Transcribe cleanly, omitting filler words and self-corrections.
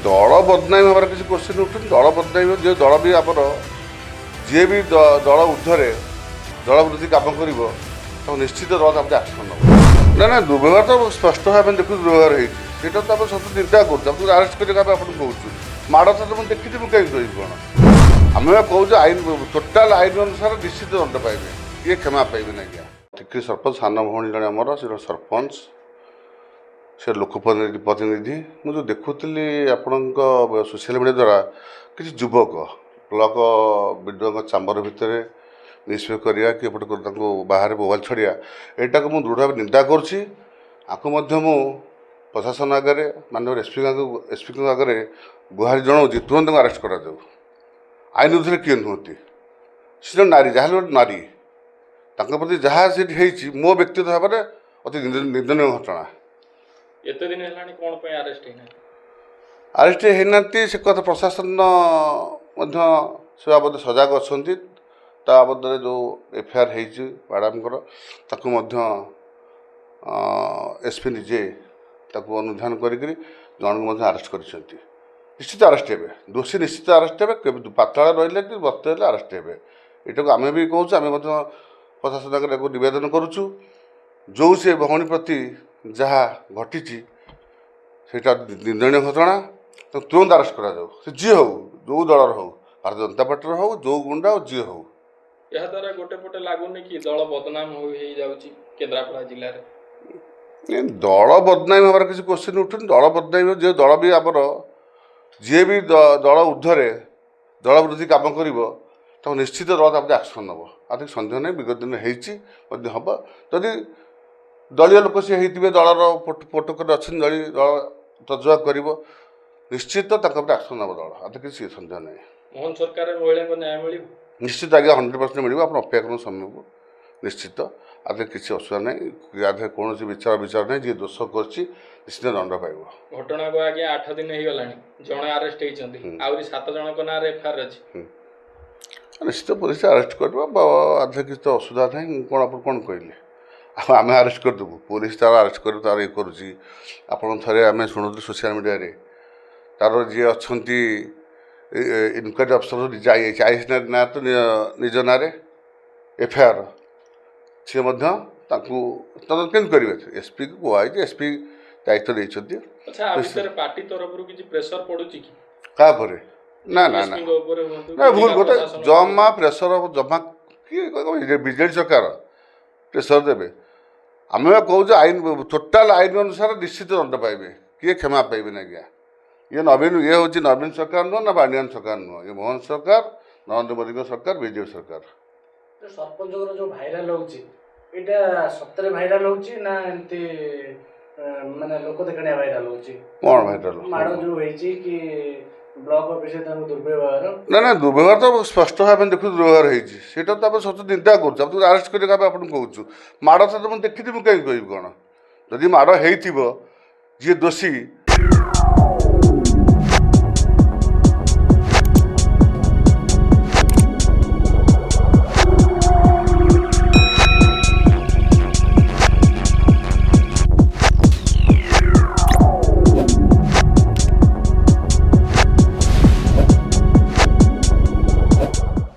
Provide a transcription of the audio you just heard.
ଦଳ ବଦନାମୀ ହେବାର କିଛି କ୍ୱେଶ୍ଚିନ୍ ଉଠୁନି। ଦଳ ବଦନାମୀ ଯେ ଦଳ ବି ଆମର ଯିଏ ବି ଦଳ ଊର୍ଦ୍ଧ୍ୱରେ ଦଳ ବୃଦ୍ଧି କାମ କରିବ ତାକୁ ନିଶ୍ଚିତ ଦଳ ତାପରେ ଆକ୍ସନ୍ ନେବ। ନା ଦୁର୍ବ୍ୟବହାର ତ ସ୍ପଷ୍ଟ ଭାବେ ଦେଖୁଛୁ ଦୁର୍ବ୍ୟବହାର ହେଇଛି, ସେଇଟା ତ ଆମେ ସତ ଚିନ୍ତା କରୁଛୁ। ତାକୁ ଆରେଷ୍ଟ କରିବା ପାଇଁ ଆପଣଙ୍କୁ କହୁଛୁ। ମାଡ଼ ତ ମୁଁ ଦେଖିଛି, ମୁଁ କାହିଁକି କହିବି କ'ଣ? ଆମେ କହୁଛୁ ଆଇନ ଟୋଟାଲ ଆଇନ ଅନୁସାରେ ନିଶ୍ଚିତ ଦଣ୍ଡ ପାଇବେ, କିଏ କ୍ଷମା ପାଇବେନି ଆଜ୍ଞା। ଠିକ୍ରେ ସରପଞ୍ଚ ସାନ ଭଉଣୀ ଜଣେ ଆମର, ସେ ସରପଞ୍ଚ, ସେ ଲୋକପ୍ରତିନିଧି। ମୁଁ ଯେଉଁ ଦେଖୁଥିଲି ଆପଣଙ୍କ ସୋସିଆଲ ମିଡ଼ିଆ ଦ୍ୱାରା କିଛି ଯୁବକ ବ୍ଲକ ବିଡ଼ିଓଙ୍କ ଚାମ୍ବର ଭିତରେ ମିସବିହେଭ୍ କରିବା କି ଏପଟେ ତାଙ୍କୁ ବାହାରେ ମୋବାଇଲ ଛଡ଼ିବା, ଏଇଟାକୁ ମୁଁ ଦୃଢ଼ ଭାବେ ନିନ୍ଦା କରୁଛି। ଆକୁ ମଧ୍ୟ ମୁଁ ପ୍ରଶାସନ ଆଗରେ ମାନନୀୟ ଏସ୍ପିଙ୍କ ଆଗରେ ଗୁହାରି ଜଣାଉଛି, ତୁରନ୍ତ ତାଙ୍କୁ ଆରେଷ୍ଟ କରାଯାଉ। ଆଇନ ଊର୍ଦ୍ଧ୍ୱରେ କିଏ ନୁହନ୍ତି, ସେ ଜଣେ ନାରୀ, ଯାହାହେଲେ ଗୋଟେ ନାରୀ। ତାଙ୍କ ପ୍ରତି ଯାହା ସେଠି ହେଇଛି ମୋ ବ୍ୟକ୍ତିଗତ ଭାବରେ ଅତି ନିନ୍ଦନୀୟ ଘଟଣା। ଏତେ ଦିନ ହେଲାଣି କ'ଣ ପାଇଁ ଆରେଷ୍ଟ ହେଇନାହାନ୍ତି ସେ କଥା ପ୍ରଶାସନ ମଧ୍ୟ ସେ ବାବଦରେ ସଜାଗ ଅଛନ୍ତି। ତା ବାବଦରେ ଯେଉଁ ଏଫଆଇଆର୍ ହେଇଛି ମ୍ୟାଡ଼ାମଙ୍କର, ତାକୁ ମଧ୍ୟ ଏସ୍ପି ନିଜେ ତାକୁ ଅନୁଧ୍ୟାନ କରିକରି ଜଣଙ୍କୁ ମଧ୍ୟ ଆରେଷ୍ଟ କରିଛନ୍ତି। ନିଶ୍ଚିତ ଆରେଷ୍ଟ ହେବେ, ଦୋଷୀ ନିଶ୍ଚିତ ଆରେଷ୍ଟ ହେବେ। କେବେ ପାତାଳ ରହିଲେ କି ବସ୍ତ ହେଲେ ଆରେଷ୍ଟ ହେବେ। ଏଇଟାକୁ ଆମେ ବି କହୁଛୁ, ଆମେ ମଧ୍ୟ ପ୍ରଶାସନ ଆଗରେ ତାକୁ ନିବେଦନ କରୁଛୁ। ଯେଉଁ ସେ ଭଉଣୀ ପ୍ରତି ଯାହା ଘଟିଛି ସେଇଟା ନିନ୍ଦନୀୟ ଘଟଣା। ତାକୁ ତୁରନ୍ତ ଆରେଷ୍ଟ କରାଯାଉ, ସେ ଯିଏ ହେଉ, ଯେଉଁ ଦଳର ହେଉ, ଭାରତୀୟ ଜନତା ପାର୍ଟିର ହେଉ, ଯେଉଁ ଗୁଣ୍ଡା ଆଉ ଯିଏ ହେଉ। ଏହାଦ୍ୱାରା ଗୋଟେ ପଟେ ଲାଗୁନି କି ଦଳ ବଦନାମ ହେଇଯାଉଛି କେନ୍ଦ୍ରାପଡ଼ା ଜିଲ୍ଲାରେ? ଦଳ ବଦନାମୀ ହେବାର କିଛି କ୍ୱେଶ୍ଚିନ୍ ଉଠୁନି। ଦଳ ବଦନାମୀ ଯେ ଦଳ ବି ଆମର ଯିଏ ବି ଦଳ ଊର୍ଦ୍ଧ୍ୱରେ ଦଳ ବୃଦ୍ଧି କାମ କରିବ ତାକୁ ନିଶ୍ଚିତ ଦଳ ତାପରେ ଆକ୍ସନ୍ ନେବ। ଆଉ କିଛି ସନ୍ଦେହ ନାହିଁ, ବିଗତ ଦିନରେ ହେଇଛି, ମଧ୍ୟ ହେବ। ଯଦି ଦଳୀୟ ଲୋକ ସିଏ ହେଇଥିବେ, ଦଳର ପ୍ରୋଟୋକଲ୍ ଅଛନ୍ତି, ଦଳ ତଜବାବ କରିବ, ନିଶ୍ଚିତ ତାଙ୍କ ଉପରେ ଆକ୍ସନ୍ ନେବ ଦଳ। ଆଉ କିଛି ସନ୍ଦେହ ନାହିଁ। ମୋହନ ସରକାରରେ ମହିଳାଙ୍କୁ ନ୍ୟାୟ ମିଳିବ? ନିଶ୍ଚିତ ଆଜ୍ଞା, 100% ମିଳିବ। ଆପଣ ଅପେକ୍ଷା କରନ୍ତୁ ସମୟକୁ, ନିଶ୍ଚିତ। ଆ ଦେହରେ କିଛି ଅସୁବିଧା ନାହିଁ, ୟା ଦେହରେ କୌଣସି ବିଚାର ନାହିଁ। ଯିଏ ଦୋଷ କରିଛି ନିଶ୍ଚିତ ଦଣ୍ଡ ପାଇବ। ଘଟଣାକୁ ଆଜ୍ଞା 8 ଦିନ ହେଇଗଲାଣି, ଜଣେ ଆରେଷ୍ଟ ହେଇଛନ୍ତି, ଆହୁରି 7 ଜଣଙ୍କ ନାଁରେ ଏଫଆଇଆର୍ ଅଛି। ନିଶ୍ଚିତ ପୋଲିସ ଆରେଷ୍ଟ କରିବ, ଆ ଦେହରେ କିଛି ତ ଅସୁବିଧା ନାହିଁ। ମୁଁ କ'ଣ ଆପଣ କ'ଣ କହିଲେ? ଆଉ ଆମେ ଆରେଷ୍ଟ କରିଦେବୁ? ପୋଲିସ ତାର ଆରେଷ୍ଟ କରିବ, ତାର ଇଏ କରୁଛି। ଆପଣ ଥରେ ଆମେ ଶୁଣୁଥିଲୁ ସୋସିଆଲ ମିଡ଼ିଆରେ, ତାର ଯିଏ ଅଛନ୍ତି ଇନକ୍ୱାରି ଅଫିସର ଆଇସି ନାଁ ତ ନିଜ ନାଁରେ ଏଫଆଇଆର୍, ସିଏ ମଧ୍ୟ ତାଙ୍କୁ ତଦନ୍ତ କେମିତି କରିବେ? ଏସ୍ପିକୁ କୁହାଯାଇଛି, ଏସ୍ପି ଦାୟିତ୍ୱ ଦେଇଛନ୍ତି। ଆଚ୍ଛା, ଆ ଭିତରେ ପାର୍ଟି ତରଫରୁ କିଛି ପ୍ରେସର ପଡୁଛି କି କାହା ଉପରେ? ନା ଭୁଲ କଥା। ଜମା ପ୍ରେସର ଜମା କିଏ ବିଜେଡ଼ି ସରକାର ପ୍ରେସର ଦେବେ? ଆମେ କହୁଛୁ ଆଇନ ଟୋଟାଲ ଆଇନ ଅନୁସାରେ ନିଶ୍ଚିତ ଦଣ୍ଡ ପାଇବେ, କିଏ କ୍ଷମା ପାଇବେନି ଆଜ୍ଞା। ଇଏ ହେଉଛି ନବୀନ ସରକାର ନୁହଁ, ନା ବାଣିଆନ ସରକାର ନୁହଁ। ଇଏ ମୋହନ ସରକାର, ନରେନ୍ଦ୍ର ମୋଦିଙ୍କ ସରକାର, ବିଜେପି ସରକାର। ସରପଞ୍ଚଙ୍କର ଯୋଉ ଭାଇରାଲ ହଉଛି, ଏଇଟା ସତରେ ଭାଇରାଲ ହଉଛି ନା ଏମିତି ମାନେ ଲୋକ ଦେଖାଣିଆ ଭାଇରାଲ ହଉଛି? କ'ଣ ଭାଇରାଲ? ମାଡ଼ ଯୋଉ ହେଇଛି କି ବ୍ଲକ ଅଫିସରେ ତାଙ୍କୁ ଦୁର୍ବ୍ୟବହାର? ନା ଦୁର୍ବ୍ୟବହାର ତ ସ୍ପଷ୍ଟ ଭାବେ ଦେଖୁଛୁ ଦୁର୍ବ୍ୟବହାର ହେଇଛି, ସେଇଟା ତ ଆମେ ସତ ଚିନ୍ତା କରୁଛୁ। ତାକୁ ଆରେଷ୍ଟ କରିବା ପାଇଁ ଆପଣଙ୍କୁ କହୁଛୁ। ମାଡ଼ ତ ମୁଁ ଦେଖିଛି, ମୁଁ କାହିଁକି କହିବି କ'ଣ? ଯଦି ମାଡ଼ ହେଇଥିବ, ଯିଏ ଦୋଷୀ